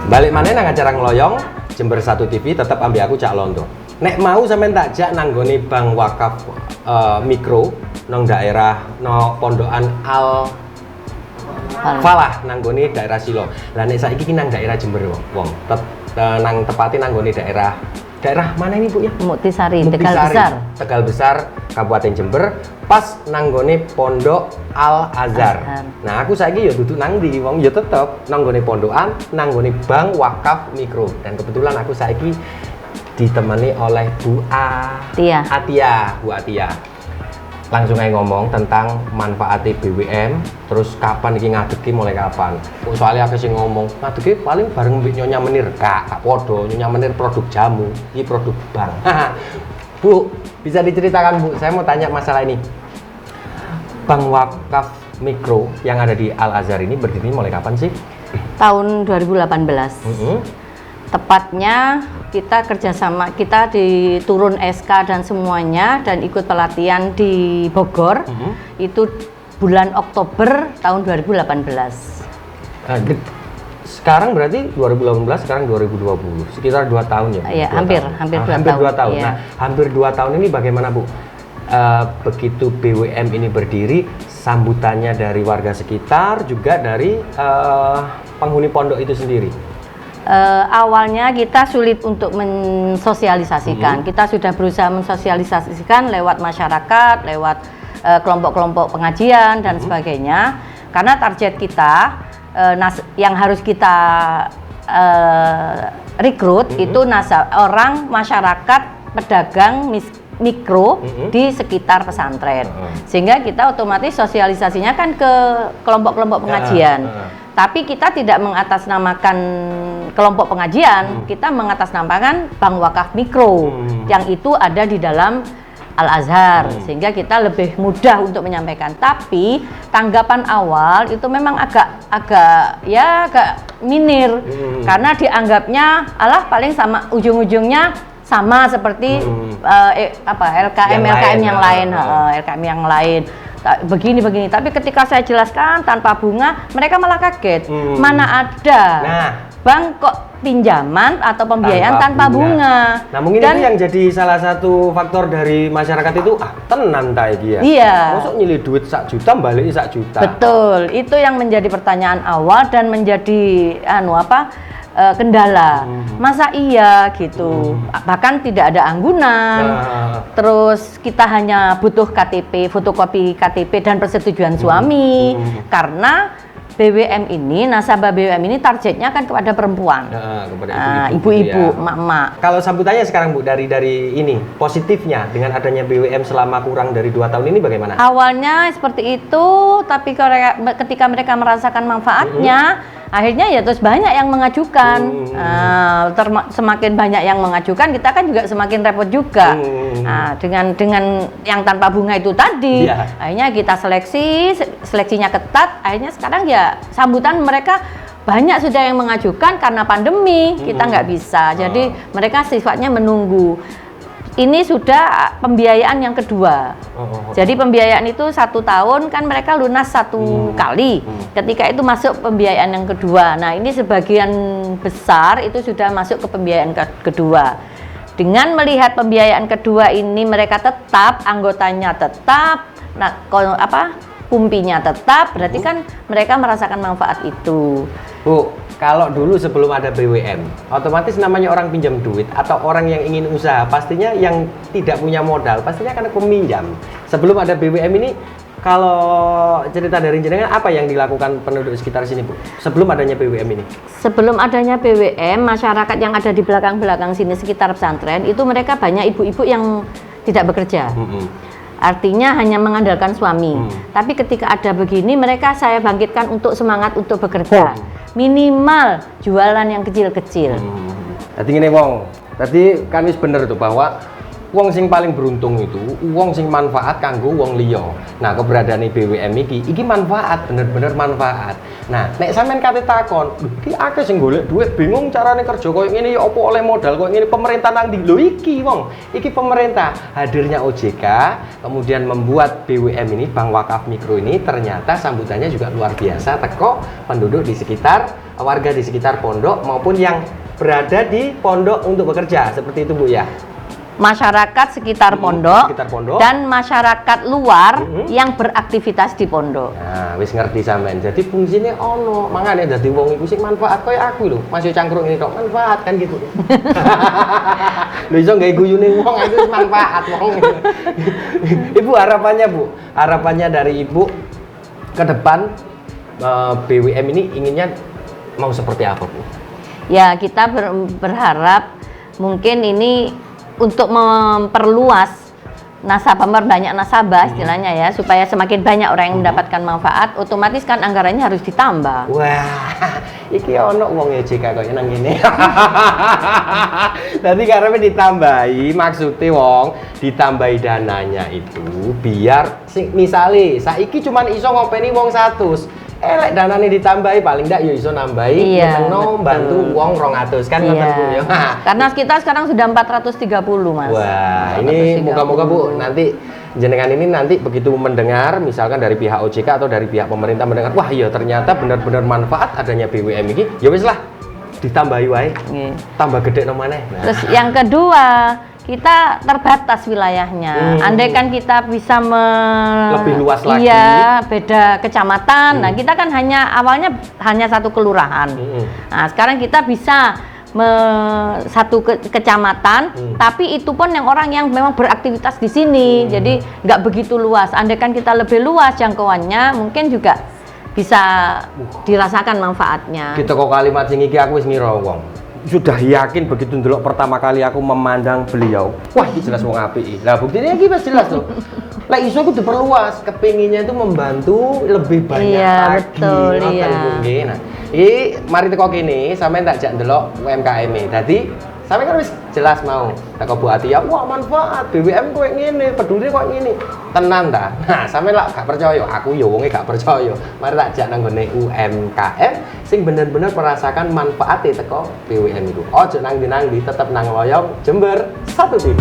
Balik mana nang acara ngeloyong Jember 1 TV tetap ambil aku Cak Londo. Nek mau sampean tak jak nanggone Bank Wakaf Mikro nang daerah no Pondokan Al Falah nanggone daerah Silo. Lah nek saiki ki nang daerah Jember wong. Nang tepate nanggone daerah mana ini Bu ya? Muktisari, Tegal Besar. Tegal Besar, Kabupaten Jember, pas nanggone Pondok Al Azhar. Nah, aku saiki ya duduk nang ndi wong ya tetep nanggone pondokan, nanggone Bank Wakaf Mikro. Dan kebetulan aku saiki ditemani oleh Bu Atia. Bu Atia. Langsung aja ngomong tentang manfaat BWM, terus kapan iki ngadeki mulai kapan. Soalnya aku sih ngomong, ngadeki paling bareng mbek Nyonya Menir, kak podo, Nyonya Menir produk jamu, ini produk bank. Bu, bisa diceritakan Bu, saya mau tanya masalah ini. Bank Wakaf Mikro yang ada di Al Azhar ini berdiri mulai kapan sih? Tahun 2018. Tepatnya kita kerjasama, kita diturun SK dan semuanya dan ikut pelatihan di Bogor. Itu bulan Oktober tahun 2018. Sekarang berarti 2018, sekarang 2020, sekitar 2 tahun ya? Iya, hampir 2 tahun. Iya. Nah, hampir 2 tahun ini bagaimana Bu? Begitu BWM ini berdiri, sambutannya dari warga sekitar, juga dari penghuni pondok itu sendiri? Awalnya kita sulit untuk mensosialisasikan. Kita sudah berusaha mensosialisasikan lewat masyarakat, lewat kelompok-kelompok pengajian dan sebagainya. Karena target kita yang harus kita rekrut itu orang masyarakat pedagang mikro di sekitar pesantren. Sehingga kita otomatis sosialisasinya kan ke kelompok-kelompok pengajian. Tapi kita tidak mengatasnamakan kelompok pengajian, kita mengatasnamakan Bank Wakaf Mikro yang itu ada di dalam Al Azhar, sehingga kita lebih mudah untuk menyampaikan. Tapi tanggapan awal itu memang agak minir, karena dianggapnya paling sama, ujung-ujungnya sama seperti LKM yang lain. Begini, tapi ketika saya jelaskan tanpa bunga, mereka malah kaget. Mana ada bank kok pinjaman atau pembiayaan tanpa bunga. Nah, mungkin itu yang jadi salah satu faktor dari masyarakat itu, tenan ta iki ya. Iya. Mosok nyilih duit 1 juta balik 1 juta. Betul, itu yang menjadi pertanyaan awal dan menjadi kendala. Masa iya gitu. Bahkan tidak ada anggunan. Terus kita hanya butuh KTP, fotokopi KTP dan persetujuan suami. Karena BWM ini, nasabah BWM ini targetnya kan kepada perempuan. Kepada ibu-ibu, emak-emak. Kalau sambutannya sekarang Bu, dari ini positifnya dengan adanya BWM selama kurang dari 2 tahun ini bagaimana? Awalnya seperti itu, tapi ketika mereka merasakan manfaatnya, akhirnya ya terus banyak yang mengajukan. Semakin banyak yang mengajukan, kita kan juga semakin repot juga. Dengan yang tanpa bunga itu tadi, akhirnya kita seleksinya ketat. Akhirnya sekarang ya sambutan mereka banyak sudah yang mengajukan karena pandemi, kita nggak bisa. Jadi mereka sifatnya menunggu. Ini sudah pembiayaan yang kedua. Jadi pembiayaan itu 1 tahun kan mereka lunas 1 kali. Ketika itu masuk pembiayaan yang kedua. Nah, ini sebagian besar itu sudah masuk ke pembiayaan kedua. Dengan melihat pembiayaan kedua ini mereka tetap, anggotanya tetap, pumpinya tetap, berarti kan mereka merasakan manfaat itu. Bu, kalau dulu sebelum ada BWM, otomatis namanya orang pinjam duit atau orang yang ingin usaha, pastinya yang tidak punya modal, pastinya akan peminjam. Sebelum ada BWM ini, kalau cerita dari jenengan, apa yang dilakukan penduduk sekitar sini, Bu? Sebelum adanya BWM ini? Sebelum adanya BWM, masyarakat yang ada di belakang-belakang sini sekitar pesantren, itu mereka banyak ibu-ibu yang tidak bekerja. Artinya hanya mengandalkan suami. Tapi ketika ada begini, mereka saya bangkitkan untuk semangat untuk bekerja. Minimal jualan yang kecil-kecil. Tadi gini Wong, tadi kan wis bener tuh bahwa wong sing paling beruntung itu wong sing manfaat kanggo wong liya. Nah, keberadaan BWM iki manfaat, bener-bener manfaat. Nah, nek sampean kate takon, lho iki akeh sing golek duit bingung carane kerja koyo ngene ya apa oleh modal koyo ngene pemerintah nang ndi? Lho iki wong, iki pemerintah. Hadirnya OJK kemudian membuat BWM ini Bank Wakaf Mikro ini ternyata sambutannya juga luar biasa teko penduduk di sekitar warga di sekitar pondok maupun yang berada di pondok untuk bekerja. Seperti itu Bu ya. Masyarakat sekitar pondok, dan masyarakat luar yang beraktivitas di pondok. Nah, wis ngerti sampean. Jadi fungsinya ono, makanya dadi wong iku sing manfaat koyo aku lho. Masih cangkruk ini kok manfaat kan gitu. Lho iso gawe guyune wong itu manfaat wong. Ibu harapannya Bu, harapannya dari Ibu ke depan BWM ini inginnya mau seperti apa Bu? Ya, kita berharap mungkin ini untuk memperluas nasabah, memperbanyak nasabah istilahnya ya, supaya semakin banyak orang yang mendapatkan manfaat, otomatis kan anggarannya harus ditambah. Wah, iki ono wong OJK kok nang ngene. Tadi karena ditambahi, maksudnya wong ditambahi dananya itu biar misale saiki cuman iso ngopeni wong 100. Lek danane ditambahi paling ndak ya iso nambahi meneno bantu wong 200 kan ngoten Bu ya. Karena kita sekarang sudah 430 Mas. Wah, ini moga-moga Bu nanti jenengan ini nanti begitu mendengar misalkan dari pihak OJK atau dari pihak pemerintah mendengar, wah iya ternyata benar-benar manfaat adanya BWM ini, ya wis lah ditambahi wae. Tambah gede nomane. Nah. Terus yang kedua, kita terbatas wilayahnya. Andai kan kita bisa lebih luas lagi. Iya, beda kecamatan. Nah, kita kan awalnya hanya satu kelurahan. Nah, sekarang kita bisa satu kecamatan, tapi itu pun yang orang yang memang beraktivitas di sini. Jadi nggak begitu luas. Andai kan kita lebih luas jangkauannya, mungkin juga bisa dirasakan manfaatnya. Kita kok kalimat sing iki aku wis ngira wong. Sudah yakin begitu ndelok pertama kali aku memandang beliau, wah ini jelas wong apik. Lah buktinya iki wis jelas tuh. Lah iso kudu diperluas, kepinginnya itu membantu lebih banyak lagi. Betul, iya. Nah, iki mari teko kene sampean tak jak ndelok UMKM-e. Dadi sampean kan wis jelas mau teko Bu Atia, wah manfaat BWM koyo ngene, peduli koyo ngene. Tenan ta? Nah, sampean lak gak percaya, aku ya wonge gak percaya. Mari tak jak nang gone UMKM sing bener-bener merasakan manfaatnya teko BWM itu. Ojo nang ndi tetep nang Loyong Jember 1 TV.